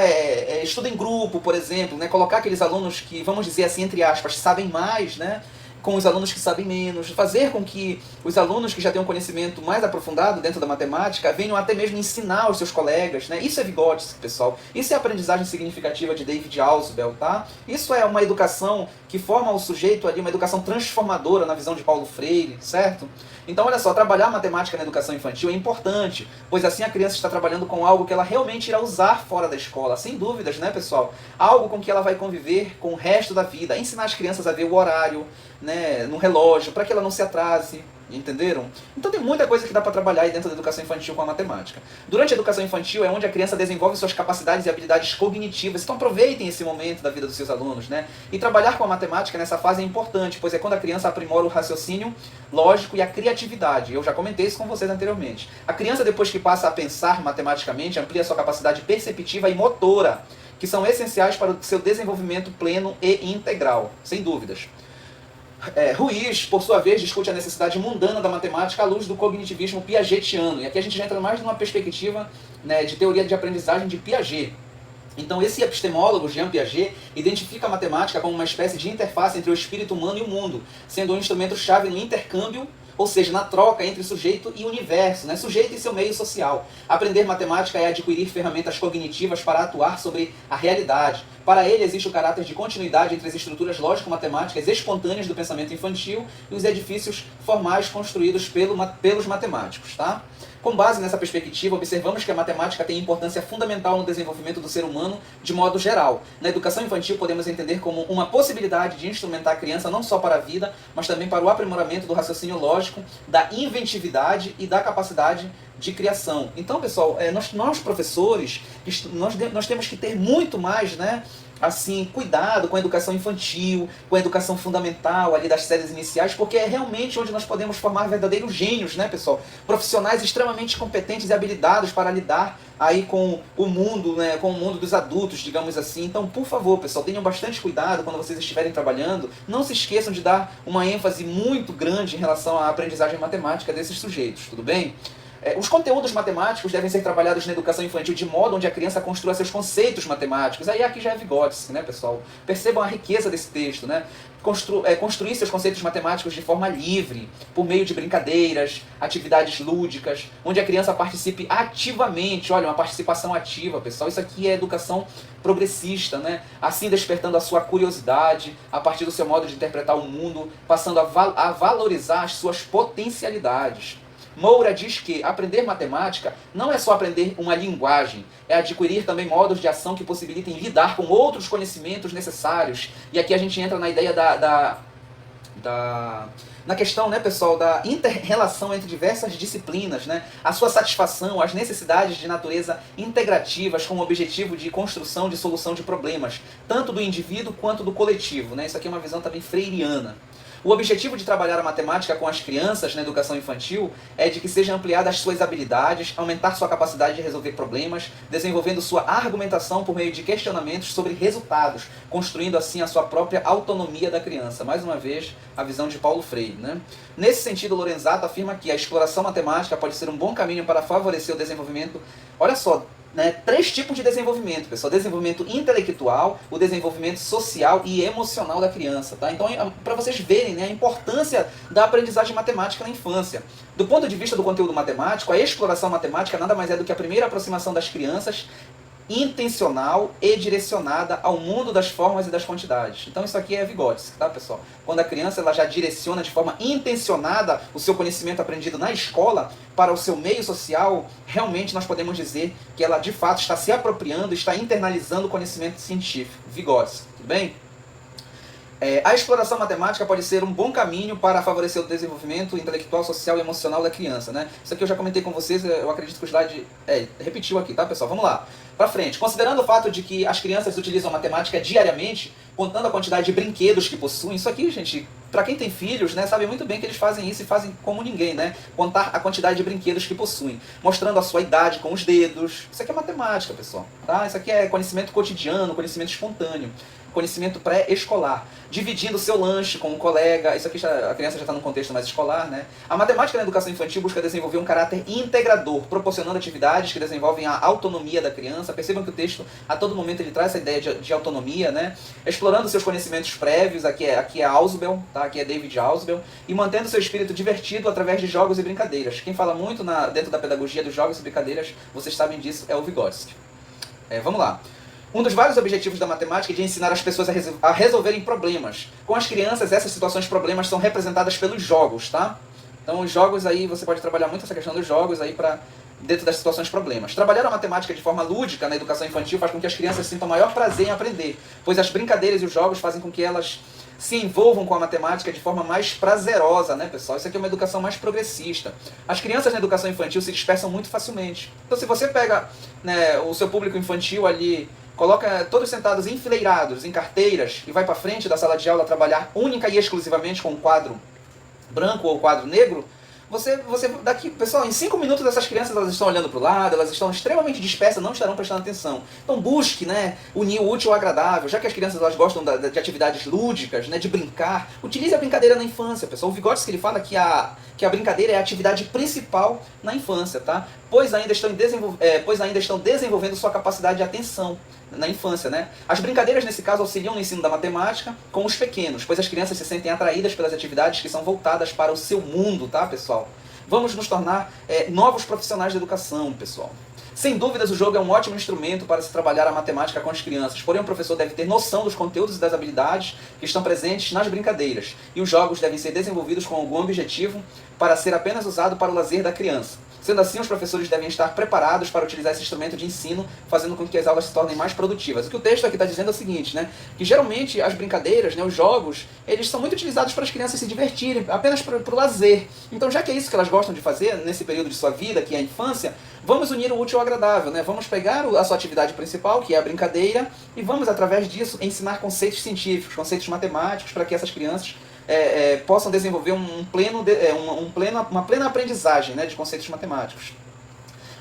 estudo em grupo, por exemplo, né? Colocar aqueles alunos que, vamos dizer assim, entre aspas, sabem mais, né? Com os alunos que sabem menos, fazer com que os alunos que já têm um conhecimento mais aprofundado dentro da matemática venham até mesmo ensinar os seus colegas, né? Isso é Vygotsky, pessoal. Isso é a aprendizagem significativa de David Ausubel, tá? Isso é uma educação que forma o sujeito ali, uma educação transformadora na visão de Paulo Freire, certo? Então, olha só, trabalhar matemática na educação infantil é importante, pois assim a criança está trabalhando com algo que ela realmente irá usar fora da escola, sem dúvidas, né, pessoal? Algo com que ela vai conviver com o resto da vida. Ensinar as crianças a ver o horário, né, no relógio, para que ela não se atrase, entenderam? Então tem muita coisa que dá para trabalhar aí dentro da educação infantil com a matemática. Durante a educação infantil é onde a criança desenvolve suas capacidades e habilidades cognitivas, então aproveitem esse momento da vida dos seus alunos, né? E trabalhar com a matemática nessa fase é importante, pois é quando a criança aprimora o raciocínio lógico e a criatividade. Eu já comentei isso com vocês anteriormente. A criança, depois que passa a pensar matematicamente, amplia sua capacidade perceptiva e motora, que são essenciais para o seu desenvolvimento pleno e integral, sem dúvidas. Ruiz, por sua vez, discute a necessidade mundana da matemática à luz do cognitivismo piagetiano. E aqui a gente já entra mais numa perspectiva, né, de teoria de aprendizagem de Piaget. Então esse epistemólogo, Jean Piaget, identifica a matemática como uma espécie de interface entre o espírito humano e o mundo, sendo um instrumento-chave no intercâmbio, ou seja, na troca entre sujeito e universo, né? Sujeito e seu meio social. Aprender matemática é adquirir ferramentas cognitivas para atuar sobre a realidade. Para ele, existe o caráter de continuidade entre as estruturas lógico-matemáticas espontâneas do pensamento infantil e os edifícios formais construídos pelos matemáticos, tá? Com base nessa perspectiva, observamos que a matemática tem importância fundamental no desenvolvimento do ser humano de modo geral. Na educação infantil, podemos entender como uma possibilidade de instrumentar a criança não só para a vida, mas também para o aprimoramento do raciocínio lógico, da inventividade e da capacidade de criação. Então, pessoal, nós professores, nós temos que ter muito mais, né, assim, cuidado com a educação infantil, com a educação fundamental ali das séries iniciais, porque é realmente onde nós podemos formar verdadeiros gênios, né, pessoal? Profissionais extremamente competentes e habilitados para lidar aí com o mundo, né, com o mundo dos adultos, digamos assim. Então, por favor, pessoal, tenham bastante cuidado quando vocês estiverem trabalhando. Não se esqueçam de dar uma ênfase muito grande em relação à aprendizagem matemática desses sujeitos, tudo bem? Os conteúdos matemáticos devem ser trabalhados na educação infantil de modo onde a criança construa seus conceitos matemáticos. Aí aqui já é Vygotsky, né, pessoal? Percebam a riqueza desse texto, né? Construir seus conceitos matemáticos de forma livre, por meio de brincadeiras, atividades lúdicas, onde a criança participe ativamente. Olha, uma participação ativa, pessoal. Isso aqui é educação progressista, né? Assim despertando a sua curiosidade, a partir do seu modo de interpretar o mundo, passando a valorizar as suas potencialidades. Moura diz que aprender matemática não é só aprender uma linguagem, é adquirir também modos de ação que possibilitem lidar com outros conhecimentos necessários. E aqui a gente entra na ideia na questão, né, pessoal, da inter-relação entre diversas disciplinas, né? A sua satisfação, as necessidades de natureza integrativas com o objetivo de construção de solução de problemas, tanto do indivíduo quanto do coletivo, né? Isso aqui é uma visão também freiriana. O objetivo de trabalhar a matemática com as crianças na educação infantil é de que sejam ampliadas suas habilidades, aumentar sua capacidade de resolver problemas, desenvolvendo sua argumentação por meio de questionamentos sobre resultados, construindo assim a sua própria autonomia da criança. Mais uma vez, a visão de Paulo Freire, né? Nesse sentido, Lorenzato afirma que a exploração matemática pode ser um bom caminho para favorecer o desenvolvimento, olha só, né, 3 tipos de desenvolvimento, pessoal. Desenvolvimento intelectual, o desenvolvimento social e emocional da criança, tá? Então, para vocês verem, né, a importância da aprendizagem matemática na infância. Do ponto de vista do conteúdo matemático, a exploração matemática nada mais é do que a primeira aproximação das crianças intencional e direcionada ao mundo das formas e das quantidades. Então isso aqui é Vygotsky, tá, pessoal? Quando a criança ela já direciona de forma intencionada o seu conhecimento aprendido na escola para o seu meio social, realmente nós podemos dizer que ela de fato está se apropriando, está internalizando o conhecimento científico. Vygotsky, tudo bem? A exploração matemática pode ser um bom caminho para favorecer o desenvolvimento intelectual, social e emocional da criança, né? Isso aqui eu já comentei com vocês, eu acredito que o slide repetiu aqui, tá, pessoal? Vamos lá. Para frente. Considerando o fato de que as crianças utilizam matemática diariamente, contando a quantidade de brinquedos que possuem, isso aqui, gente, para quem tem filhos, né, sabe muito bem que eles fazem isso e fazem como ninguém, né? Contar a quantidade de brinquedos que possuem, mostrando a sua idade com os dedos. Isso aqui é matemática, pessoal, tá? Isso aqui é conhecimento cotidiano, conhecimento espontâneo, conhecimento pré-escolar, dividindo o seu lanche com um colega. Isso aqui a criança já está num contexto mais escolar, né? A matemática na educação infantil busca desenvolver um caráter integrador, proporcionando atividades que desenvolvem a autonomia da criança. Percebam que o texto, a todo momento, ele traz essa ideia de autonomia, né? Explorando seus conhecimentos prévios, aqui é Ausubel, tá? Aqui é David Ausubel, e mantendo seu espírito divertido através de jogos e brincadeiras. Quem fala muito dentro da pedagogia dos jogos e brincadeiras, vocês sabem disso, é o Vygotsky. Vamos lá. Um dos vários objetivos da matemática é de ensinar as pessoas a resolverem problemas. Com as crianças, essas situações problemas são representadas pelos jogos, tá? Então, os jogos aí, você pode trabalhar muito essa questão dos jogos aí para dentro das situações problemas. Trabalhar a matemática de forma lúdica na educação infantil faz com que as crianças sintam maior prazer em aprender, pois as brincadeiras e os jogos fazem com que elas se envolvam com a matemática de forma mais prazerosa, né, pessoal? Isso aqui é uma educação mais progressista. As crianças na educação infantil se dispersam muito facilmente. Então, se você pega, né, o seu público infantil ali, coloca todos sentados enfileirados em carteiras e vai para frente da sala de aula trabalhar única e exclusivamente com um quadro branco ou quadro negro, você daqui, pessoal, em 5 minutos essas crianças elas estão olhando para o lado, elas estão extremamente dispersas, não estarão prestando atenção. Então busque, né, unir o útil ao agradável, já que as crianças elas gostam de atividades lúdicas, né, de brincar, utilize a brincadeira na infância, pessoal. O Vygotsky ele fala que a brincadeira é a atividade principal na infância, tá? Pois ainda estão desenvolvendo sua capacidade de atenção na infância, né? As brincadeiras, nesse caso, auxiliam no ensino da matemática com os pequenos, pois as crianças se sentem atraídas pelas atividades que são voltadas para o seu mundo, tá, pessoal? Vamos nos tornar novos profissionais da educação, pessoal. Sem dúvidas, o jogo é um ótimo instrumento para se trabalhar a matemática com as crianças, porém o professor deve ter noção dos conteúdos e das habilidades que estão presentes nas brincadeiras, e os jogos devem ser desenvolvidos com algum objetivo para ser apenas usado para o lazer da criança. Sendo assim, os professores devem estar preparados para utilizar esse instrumento de ensino, fazendo com que as aulas se tornem mais produtivas. O que o texto aqui está dizendo é o seguinte, né? Que geralmente as brincadeiras, né, os jogos, eles são muito utilizados para as crianças se divertirem, apenas para o lazer. Então, já que é isso que elas gostam de fazer nesse período de sua vida, que é a infância, vamos unir o útil ao agradável, né? Vamos pegar a sua atividade principal, que é a brincadeira, e vamos, através disso, ensinar conceitos científicos, conceitos matemáticos, para que essas crianças possam desenvolver uma plena aprendizagem, né, de conceitos matemáticos.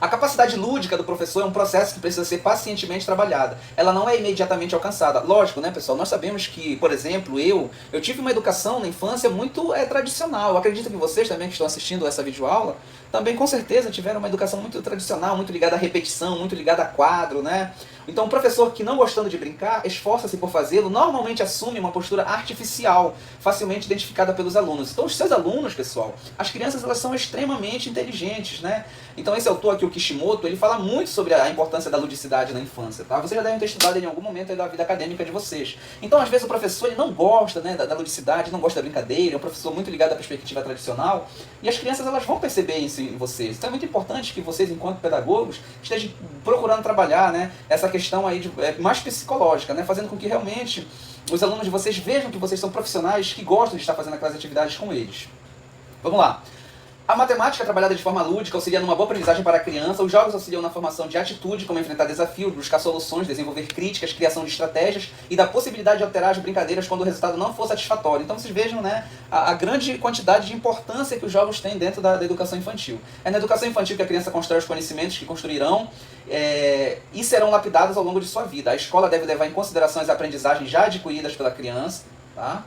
A capacidade lúdica do professor é um processo que precisa ser pacientemente trabalhada. Ela não é imediatamente alcançada. Lógico, né, pessoal? Nós sabemos que, por exemplo, eu tive uma educação na infância muito tradicional. Eu acredito que vocês também que estão assistindo essa videoaula também, com certeza, tiveram uma educação muito tradicional, muito ligada à repetição, muito ligada a quadro, né? Então, o professor que, não gostando de brincar, esforça-se por fazê-lo, normalmente assume uma postura artificial, facilmente identificada pelos alunos. Então, os seus alunos, pessoal, as crianças, elas são extremamente inteligentes, né? Então, esse autor aqui, o Kishimoto, ele fala muito sobre a importância da ludicidade na infância, tá? Vocês já devem ter estudado ele em algum momento da vida acadêmica de vocês. Então, às vezes, o professor ele não gosta, né, da ludicidade, não gosta da brincadeira, é um professor muito ligado à perspectiva tradicional, e as crianças, elas vão perceber isso em vocês. Então, é muito importante que vocês, enquanto pedagogos, estejam procurando trabalhar, né, essa questão aí mais psicológica, né, fazendo com que realmente os alunos de vocês vejam que vocês são profissionais que gostam de estar fazendo aquelas atividades com eles. Vamos lá. A matemática trabalhada de forma lúdica auxilia numa boa aprendizagem para a criança, os jogos auxiliam na formação de atitude, como enfrentar desafios, buscar soluções, desenvolver críticas, criação de estratégias e da possibilidade de alterar as brincadeiras quando o resultado não for satisfatório. Então vocês vejam, né, a grande quantidade de importância que os jogos têm dentro da educação infantil. É na educação infantil que a criança constrói os conhecimentos que construirão e serão lapidados ao longo de sua vida. A escola deve levar em consideração as aprendizagens já adquiridas pela criança, tá?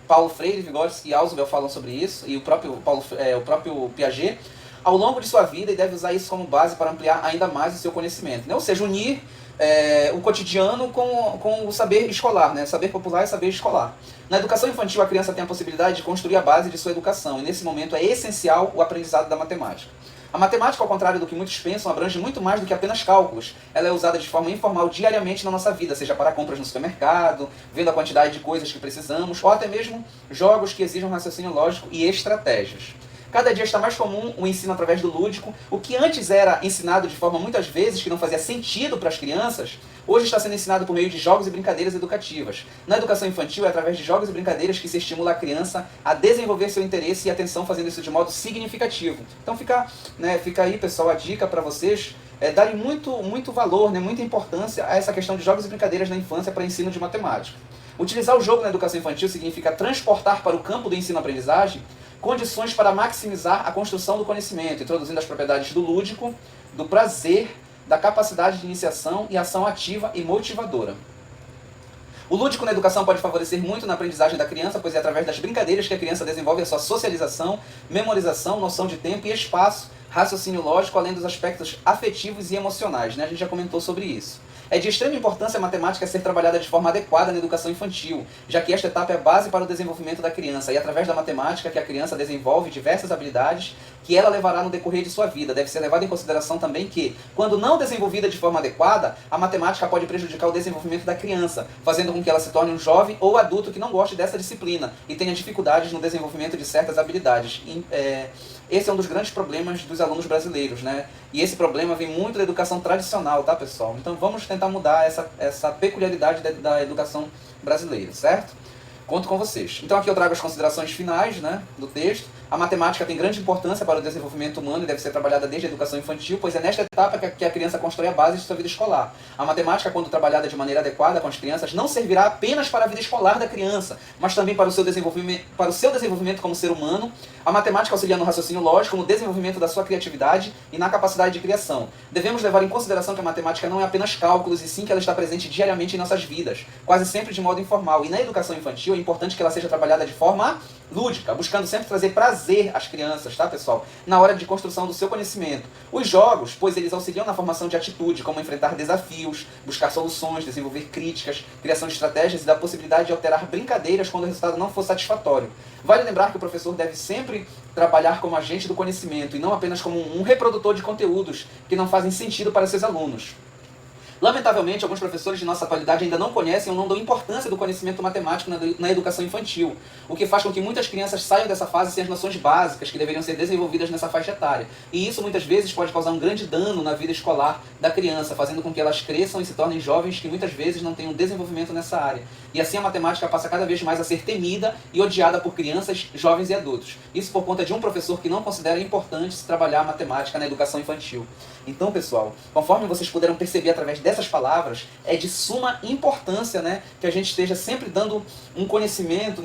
Paulo Freire, Vygotsky e Ausubel falam sobre isso, e o próprio Piaget, ao longo de sua vida, e deve usar isso como base para ampliar ainda mais o seu conhecimento, né? Ou seja, unir o cotidiano com o saber escolar, né? Saber popular e saber escolar. Na educação infantil, a criança tem a possibilidade de construir a base de sua educação, e nesse momento é essencial o aprendizado da matemática. A matemática, ao contrário do que muitos pensam, abrange muito mais do que apenas cálculos. Ela é usada de forma informal diariamente na nossa vida, seja para compras no supermercado, vendo a quantidade de coisas que precisamos, ou até mesmo jogos que exijam raciocínio lógico e estratégias. Cada dia está mais comum o ensino através do lúdico. O que antes era ensinado de forma muitas vezes que não fazia sentido para as crianças, hoje está sendo ensinado por meio de jogos e brincadeiras educativas. Na educação infantil é através de jogos e brincadeiras que se estimula a criança a desenvolver seu interesse e atenção, fazendo isso de modo significativo. Então fica aí, pessoal, a dica para vocês darem muito valor, muita importância a essa questão de jogos e brincadeiras na infância para ensino de matemática. Utilizar o jogo na educação infantil significa transportar para o campo do ensino-aprendizagem condições para maximizar a construção do conhecimento, introduzindo as propriedades do lúdico, do prazer, da capacidade de iniciação e ação ativa e motivadora. O lúdico na educação pode favorecer muito na aprendizagem da criança, pois é através das brincadeiras que a criança desenvolve a sua socialização, memorização, noção de tempo e espaço, raciocínio lógico, além dos aspectos afetivos e emocionais. A gente já comentou sobre isso. É de extrema importância a matemática ser trabalhada de forma adequada na educação infantil, já que esta etapa é a base para o desenvolvimento da criança, e é através da matemática que a criança desenvolve diversas habilidades que ela levará no decorrer de sua vida. Deve ser levado em consideração também que, quando não desenvolvida de forma adequada, a matemática pode prejudicar o desenvolvimento da criança, fazendo com que ela se torne um jovem ou adulto que não goste dessa disciplina e tenha dificuldades no desenvolvimento de certas habilidades. Esse é um dos grandes problemas dos alunos brasileiros, E esse problema vem muito da educação tradicional, tá, pessoal? Então vamos tentar mudar essa peculiaridade da educação brasileira, certo? Conto com vocês. Então aqui eu trago as considerações finais, do texto. A matemática tem grande importância para o desenvolvimento humano e deve ser trabalhada desde a educação infantil, pois é nesta etapa que a criança constrói a base de sua vida escolar. A matemática, quando trabalhada de maneira adequada com as crianças, não servirá apenas para a vida escolar da criança, mas também para o seu desenvolvimento como ser humano. A matemática auxilia no raciocínio lógico, no desenvolvimento da sua criatividade e na capacidade de criação. Devemos levar em consideração que a matemática não é apenas cálculos, e sim que ela está presente diariamente em nossas vidas, quase sempre de modo informal. E na educação infantil é importante que ela seja trabalhada de forma lúdica, buscando sempre trazer prazer às crianças, tá, pessoal? Na hora de construção do seu conhecimento. Os jogos, pois eles auxiliam na formação de atitude, como enfrentar desafios, buscar soluções, desenvolver críticas, criação de estratégias e da possibilidade de alterar brincadeiras quando o resultado não for satisfatório. Vale lembrar que o professor deve sempre trabalhar como agente do conhecimento e não apenas como um reprodutor de conteúdos que não fazem sentido para seus alunos. Lamentavelmente, alguns professores de nossa atualidade ainda não conhecem ou não dão importância do conhecimento matemático na educação infantil, o que faz com que muitas crianças saiam dessa fase sem as noções básicas que deveriam ser desenvolvidas nessa faixa etária. E isso muitas vezes pode causar um grande dano na vida escolar da criança, fazendo com que elas cresçam e se tornem jovens que muitas vezes não têm um desenvolvimento nessa área. E assim a matemática passa cada vez mais a ser temida e odiada por crianças, jovens e adultos. Isso por conta de um professor que não considera importante se trabalhar a matemática na educação infantil. Então, pessoal, conforme vocês puderam perceber através dessas palavras, é de suma importância, que a gente esteja sempre dando um conhecimento,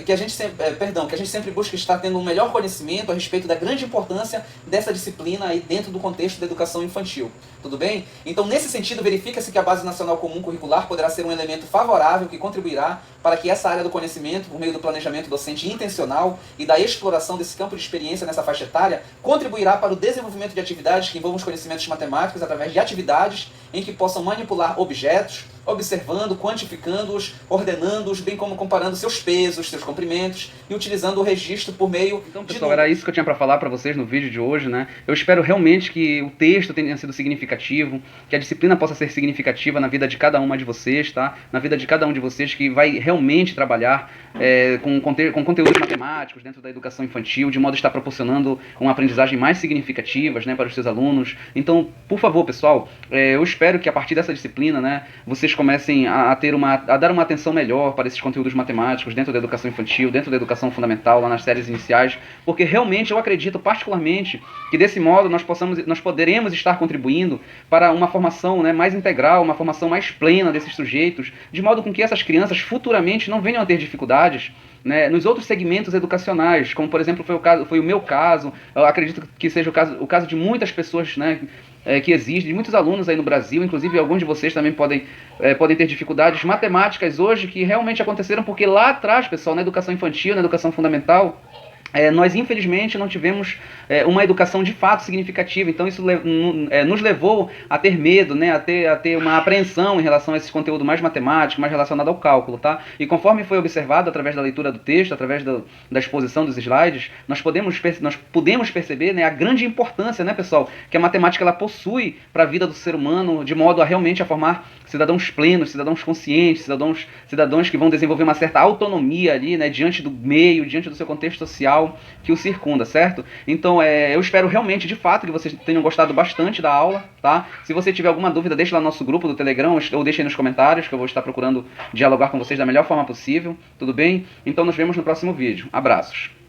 que a gente sempre busque estar tendo um melhor conhecimento a respeito da grande importância dessa disciplina aí dentro do contexto da educação infantil. Tudo bem? Então, nesse sentido, verifica-se que a Base Nacional Comum Curricular poderá ser um elemento favorável que contribuirá para que essa área do conhecimento, por meio do planejamento docente intencional e da exploração desse campo de experiência nessa faixa etária, contribuirá para o desenvolvimento de atividades que envolvam os conhecimentos matemáticos através de atividades em que possam manipular objetos, observando, quantificando-os, ordenando-os, bem como comparando seus pesos, seus comprimentos e utilizando o registro por meio Então, pessoal, era isso que eu tinha para falar para vocês no vídeo de hoje, Eu espero realmente que o texto tenha sido significativo, que a disciplina possa ser significativa na vida de cada uma de vocês, tá? Na vida de cada um de vocês que vai realmente trabalhar com conteúdos matemáticos dentro da educação infantil, de modo a estar proporcionando uma aprendizagem mais significativa, para os seus alunos. Então, por favor, pessoal, eu espero que a partir dessa disciplina, vocês comecem a dar uma atenção melhor para esses conteúdos matemáticos dentro da educação infantil, dentro da educação fundamental, lá nas séries iniciais, porque realmente eu acredito particularmente que desse modo nós poderemos estar contribuindo para uma formação mais integral, uma formação mais plena desses sujeitos, de modo com que essas crianças futuramente não venham a ter dificuldades nos outros segmentos educacionais, como por exemplo foi o meu caso, eu acredito que seja o caso de muitas pessoas que existem, de muitos alunos aí no Brasil, inclusive alguns de vocês também podem ter dificuldades matemáticas hoje que realmente aconteceram porque lá atrás, pessoal, na educação infantil, na educação fundamental, nós infelizmente não tivemos uma educação de fato significativa, então isso nos levou a ter medo, né, a ter uma apreensão em relação a esse conteúdo mais matemático, mais relacionado ao cálculo, tá? E conforme foi observado através da leitura do texto, através da exposição dos slides, nós podemos perceber, né, a grande importância, né, pessoal, que a matemática ela possui para a vida do ser humano, de modo a realmente a formar cidadãos plenos, cidadãos conscientes, cidadãos que vão desenvolver uma certa autonomia ali, né, diante do meio, diante do seu contexto social que o circunda, certo? Então, eu espero realmente, de fato, que vocês tenham gostado bastante da aula, tá? Se você tiver alguma dúvida, deixe lá no nosso grupo do Telegram ou deixe aí nos comentários, que eu vou estar procurando dialogar com vocês da melhor forma possível, tudo bem? Então, nos vemos no próximo vídeo. Abraços!